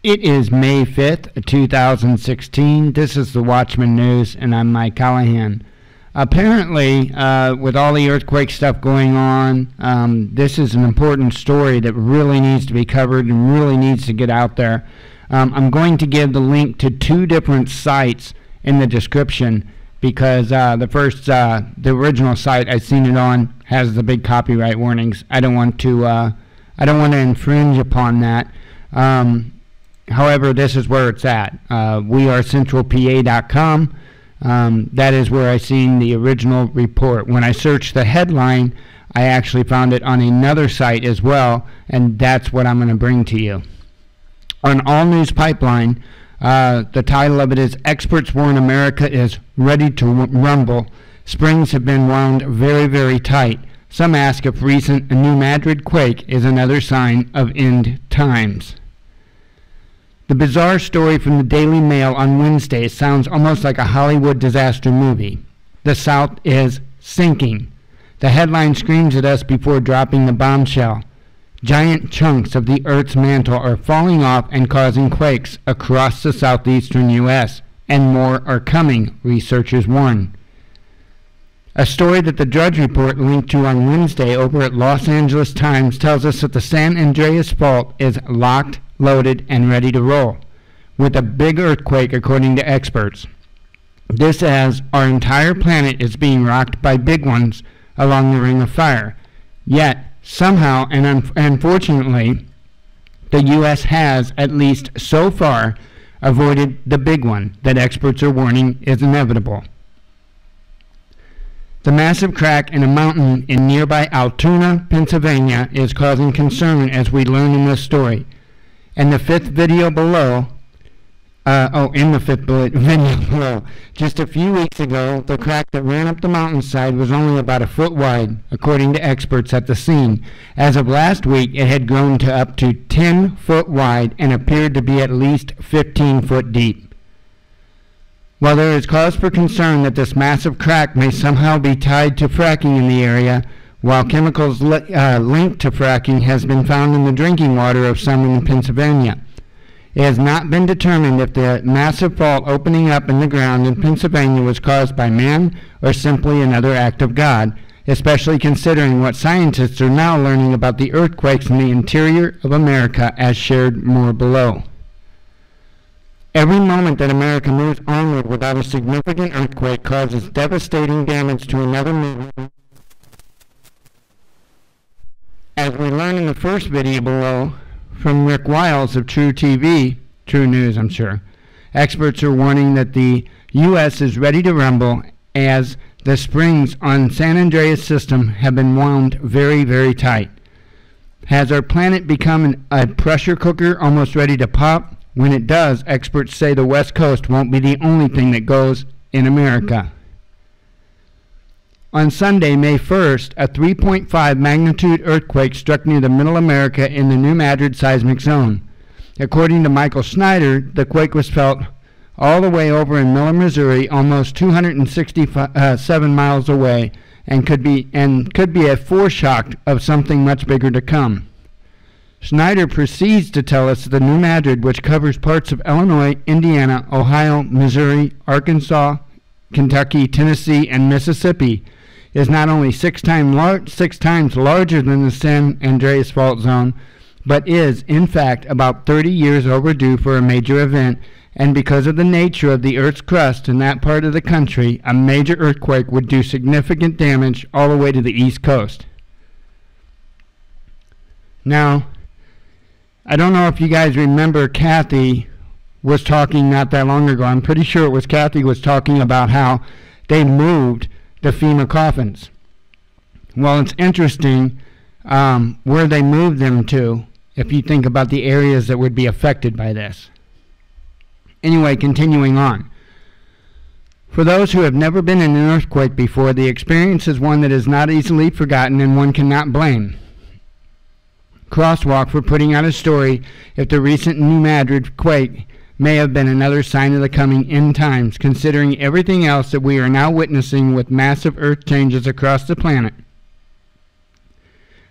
It is May 5th, 2016. This is the Watchman News, and I'm Mike Callahan. Apparently, with all the earthquake stuff going on, this is an important story that really needs to be covered and really needs to get out there. I'm going to give the link to two different sites in the description because the original site I've seen it on has the big copyright warnings. I don't want to infringe upon that. However, this is where it's at. wearecentralpa.com. That is where I seen the original report. When I searched the headline, I actually found it on another site as well, and that's what I'm going to bring to you. On All News Pipeline, the title of it is Experts Warn America is Ready to Rumble. Springs have been wound very, very tight. Some ask if recent New Madrid quake is another sign of end times. The bizarre story from the Daily Mail on Wednesday sounds almost like a Hollywood disaster movie. The South is sinking. The headline screams at us before dropping the bombshell. Giant chunks of the Earth's mantle are falling off and causing quakes across the southeastern U.S., and more are coming, researchers warn. A story that the Drudge Report linked to on Wednesday over at Los Angeles Times tells us that the San Andreas Fault is locked, loaded, and ready to roll, with a big earthquake according to experts. This as our entire planet is being rocked by big ones along the Ring of Fire. Yet, somehow and unfortunately, the U.S. has, at least so far, avoided the big one that experts are warning is inevitable. The massive crack in a mountain in nearby Altoona, Pennsylvania is causing concern as we learn in this story. And the fifth video below, just a few weeks ago, the crack that ran up the mountainside was only about a foot wide, according to experts at the scene. As of last week, it had grown to up to 10 foot wide and appeared to be at least 15 foot deep. While there is cause for concern that this massive crack may somehow be tied to fracking in the area, while chemicals linked to fracking has been found in the drinking water of some in Pennsylvania. It has not been determined if the massive fault opening up in the ground in Pennsylvania was caused by man or simply another act of God, especially considering what scientists are now learning about the earthquakes in the interior of America, as shared more below. Every moment that America moves onward without a significant earthquake causes devastating damage to another movement. As we learn in the first video below from Rick Wiles of True TV, True News I'm sure, experts are warning that the U.S. is ready to rumble as the springs on San Andreas system have been wound very, very tight. Has our planet become a pressure cooker almost ready to pop? When it does, experts say the West Coast won't be the only thing that goes in America. On Sunday, May 1st, a 3.5 magnitude earthquake struck near the Middle America in the New Madrid seismic zone. According to Michael Snyder, the quake was felt all the way over in Miller, Missouri, almost 267 miles away, and could be a foreshock of something much bigger to come. Snyder proceeds to tell us that the New Madrid, which covers parts of Illinois, Indiana, Ohio, Missouri, Arkansas, Kentucky, Tennessee, and Mississippi, is not only six times larger than the San Andreas Fault Zone, but is, in fact, about 30 years overdue for a major event, and because of the nature of the Earth's crust in that part of the country, a major earthquake would do significant damage all the way to the East Coast. Now, I don't know if you guys remember Kathy was talking not that long ago. I'm pretty sure it was Kathy was talking about how they moved the FEMA coffins. Well, it's interesting where they moved them to if you think about the areas that would be affected by this. Anyway, continuing on. For those who have never been in an earthquake before, the experience is one that is not easily forgotten and one cannot blame Crosswalk for putting out a story if the recent New Madrid quake may have been another sign of the coming end times, considering everything else that we are now witnessing with massive earth changes across the planet.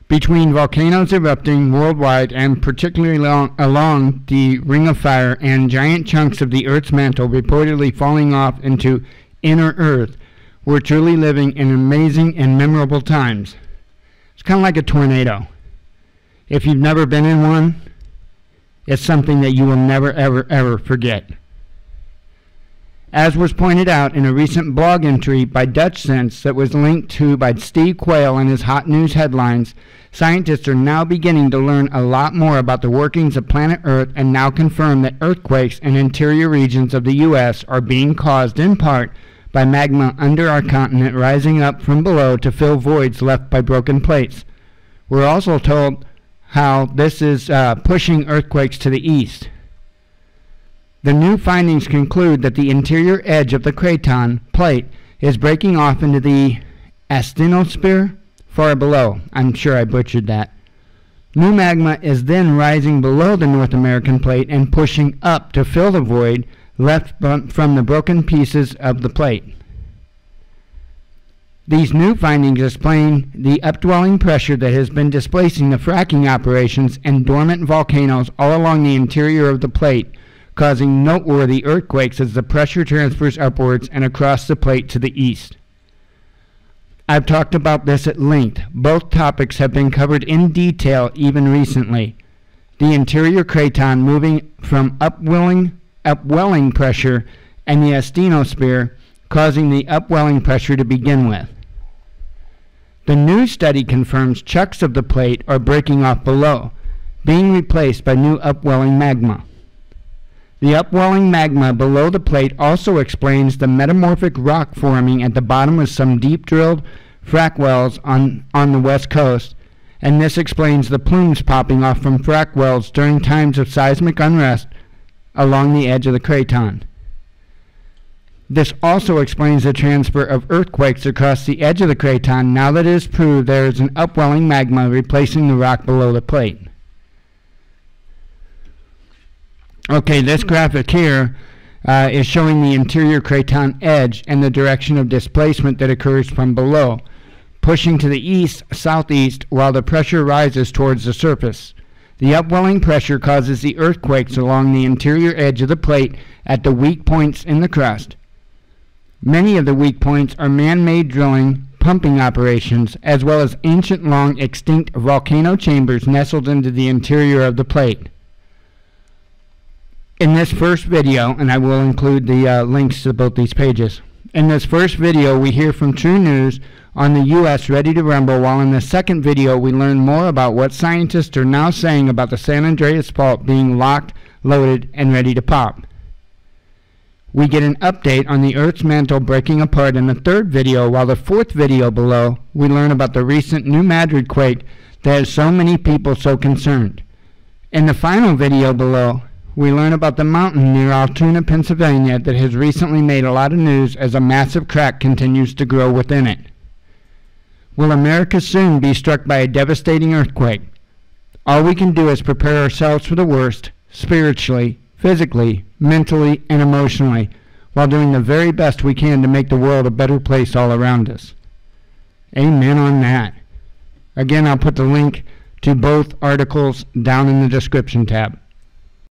Between volcanoes erupting worldwide and particularly along the Ring of Fire and giant chunks of the Earth's mantle reportedly falling off into inner Earth, we're truly living in amazing and memorable times. It's kind of like a tornado. If you've never been in one, it's something that you will never, ever, ever forget. As was pointed out in a recent blog entry by Dutch Sense that was linked to by Steve Quayle in his Hot News headlines, scientists are now beginning to learn a lot more about the workings of planet Earth and now confirm that earthquakes in interior regions of the U.S. are being caused in part by magma under our continent rising up from below to fill voids left by broken plates. We're also told how this is pushing earthquakes to the east. The new findings conclude that the interior edge of the craton plate is breaking off into the asthenosphere far below. I'm sure I butchered that. New magma is then rising below the North American plate and pushing up to fill the void left from the broken pieces of the plate. These new findings explain the upwelling pressure that has been displacing the fracking operations and dormant volcanoes all along the interior of the plate, causing noteworthy earthquakes as the pressure transfers upwards and across the plate to the east. I've talked about this at length. Both topics have been covered in detail even recently. The interior craton moving from upwelling pressure and the asthenosphere causing the upwelling pressure to begin with. The new study confirms chunks of the plate are breaking off below, being replaced by new upwelling magma. The upwelling magma below the plate also explains the metamorphic rock forming at the bottom of some deep-drilled frac wells on the west coast, and this explains the plumes popping off from frac wells during times of seismic unrest along the edge of the craton. This also explains the transfer of earthquakes across the edge of the craton now that it is proved there is an upwelling magma replacing the rock below the plate. Okay, this graphic here is showing the interior craton edge and the direction of displacement that occurs from below, pushing to the east-southeast while the pressure rises towards the surface. The upwelling pressure causes the earthquakes along the interior edge of the plate at the weak points in the crust. Many of the weak points are man-made drilling, pumping operations, as well as ancient long extinct volcano chambers nestled into the interior of the plate. In this first video, and I will include the links to both these pages, in this first video we hear from True News on the U.S. ready to rumble, while in the second video we learn more about what scientists are now saying about the San Andreas Fault being locked, loaded, and ready to pop. We get an update on the Earth's mantle breaking apart in the third video, while the fourth video below we learn about the recent New Madrid quake that has so many people so concerned. In the final video below, we learn about the mountain near Altoona, Pennsylvania that has recently made a lot of news as a massive crack continues to grow within it. Will America soon be struck by a devastating earthquake? All we can do is prepare ourselves for the worst, spiritually, physically, mentally, and emotionally, while doing the very best we can to make the world a better place all around us. Amen on that. Again, I'll put the link to both articles down in the description tab.